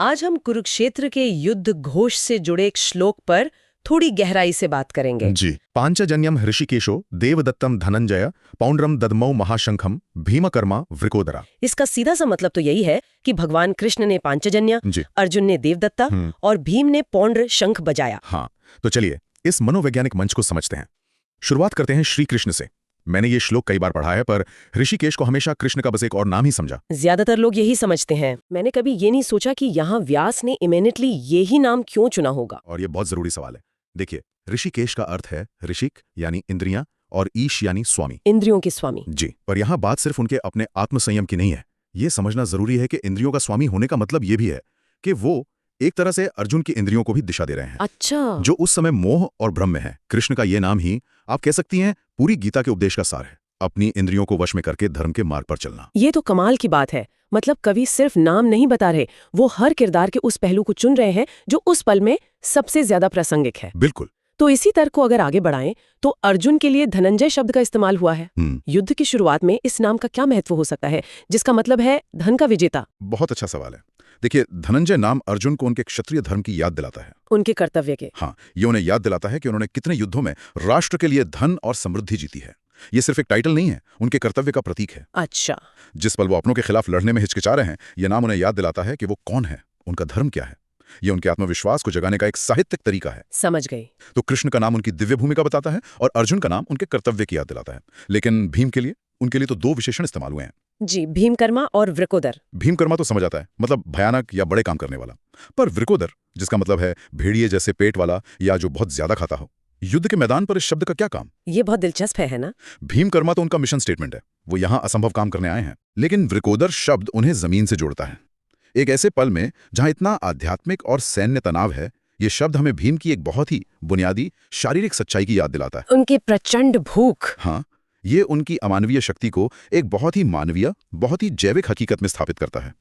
आज हम कुरुक्षेत्र के युद्ध घोष से जुड़े एक श्लोक पर थोड़ी गहराई से बात करेंगे। जी। पांचजन्यम ऋषिकेशो देवदत्तम धनंजय पौंड्रम ददमौ महाशंखम भीमकर्मा वृकोदरा। इसका सीधा सा मतलब तो यही है कि भगवान कृष्ण ने पांचजन्य, अर्जुन ने देवदत्ता और भीम ने पौंड्र शंख बजाया। हाँ, तो चलिए इस मनोवैज्ञानिक मंच को समझते हैं। शुरुआत करते हैं श्री कृष्ण से। मैंने ये श्लोक कई बार पढ़ा है, पर ऋषिकेश को हमेशा कृष्ण का बस एक और नाम ही समझा। ज्यादातर लोग यही समझते हैं। मैंने कभी ये नहीं सोचा कि यहाँ व्यास ने इमिनेटली ये ही नाम क्यों चुना होगा। और ये बहुत जरूरी सवाल है। देखिए, ऋषिकेश का अर्थ है ऋषिक यानी इंद्रियां और ईश यानी स्वामी, इंद्रियों के स्वामी। जी। पर यहाँ बात सिर्फ उनके अपने आत्मसंयम की नहीं है। ये समझना जरूरी है कि इंद्रियों का स्वामी होने का मतलब ये भी है कि वो एक तरह से अर्जुन की इंद्रियों को भी दिशा दे रहे हैं। अच्छा। जो उस समय मोह और भ्रम में है। कृष्ण का ये नाम ही आप कह सकती हैं पूरी गीता के उपदेश का सार है। अपनी इंद्रियों को वश में करके धर्म के मार्ग पर चलना। ये तो कमाल की बात है। मतलब कवि सिर्फ नाम नहीं बता रहे, वो हर किरदार के उस पहलू को चुन रहे हैं जो उस पल में सबसे ज्यादा प्रासंगिक है। बिल्कुल। तो इसी तर्क को अगर आगे बढ़ाएं तो अर्जुन के लिए धनंजय शब्द का इस्तेमाल हुआ है। युद्ध की शुरुआत में इस नाम का क्या महत्व हो सकता है, जिसका मतलब है धन का विजेता? बहुत अच्छा सवाल है। देखिए, धनंजय नाम अर्जुन को उनके क्षत्रिय धर्म की याद दिलाता है, उनके कर्तव्य के। हाँ, ये उन्हें याद दिलाता है कि उन्होंने कितने युद्धों में राष्ट्र के लिए धन और समृद्धि जीती है। ये सिर्फ एक टाइटल नहीं है, उनके कर्तव्य का प्रतीक है। अच्छा। जिस पल वो अपनों के खिलाफ लड़ने में हिचकिचा रहे हैं, ये नाम उन्हें याद दिलाता है कि वो कौन है, उनका धर्म क्या है। ये उनके आत्मविश्वास को जगाने का एक साहित्यिक तरीका है। समझ गई। तो कृष्ण का नाम उनकी दिव्य भूमिका बताता है और अर्जुन का नाम उनके कर्तव्य की याद दिलाता है। लेकिन भीम के लिए, उनके लिए तो दो विशेषण इस्तेमाल हुए हैं। जी, भीमकर्मा और वृकोदर। भीमकर्मा तो समझ आता है, मतलब भयानक या बड़े काम करने वाला। पर वृकोदर, जिसका मतलब है भेड़िए जैसे पेट वाला या जो बहुत ज्यादा खाता हो। युद्ध के मैदान पर इस शब्द का क्या काम? ये बहुत दिलचस्प है ना? भीमकर्मा तो उनका मिशन स्टेटमेंट है, वो यहाँ असंभव काम करने आए हैं। लेकिन वृकोदर शब्द उन्हें जमीन से जोड़ता है। एक ऐसे पल में जहां इतना आध्यात्मिक और सैन्य तनाव है, ये शब्द हमें भीम की एक बहुत ही बुनियादी शारीरिक सच्चाई की याद दिलाता है। उनकी प्रचंड भूख। हाँ, ये उनकी अमानवीय शक्ति को एक बहुत ही मानवीय, बहुत ही जैविक हकीकत में स्थापित करता है।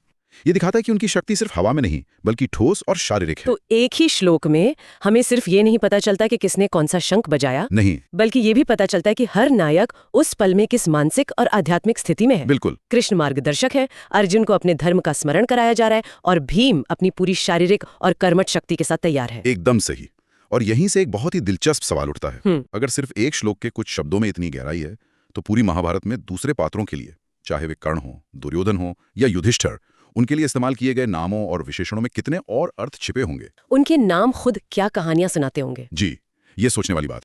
ये दिखाता है कि उनकी शक्ति सिर्फ हवा में नहीं, बल्कि ठोस और शारीरिक है। तो एक ही श्लोक में हमें सिर्फ ये नहीं पता चलता कि किसने कौन सा शंख बजाया, नहीं, बल्कि ये भी पता चलता है कि हर नायक उस पल में किस मानसिक और आध्यात्मिक स्थिति में है। बिल्कुल। कृष्ण मार्गदर्शक है, अर्जुन को अपने धर्म का स्मरण कराया जा रहा है और भीम अपनी पूरी शारीरिक और कर्मठ शक्ति के साथ तैयार है। एकदम सही। और यहीं से एक बहुत ही दिलचस्प सवाल उठता है। अगर सिर्फ एक श्लोक के कुछ शब्दों में इतनी गहराई है, तो पूरी महाभारत में दूसरे पात्रों के लिए, चाहे वे कर्ण हो, दुर्योधन हो या युधिष्ठिर, उनके लिए इस्तेमाल किए गए नामों और विशेषणों में कितने और अर्थ छिपे होंगे? उनके नाम खुद क्या कहानियां सुनाते होंगे? जी, ये सोचने वाली बात।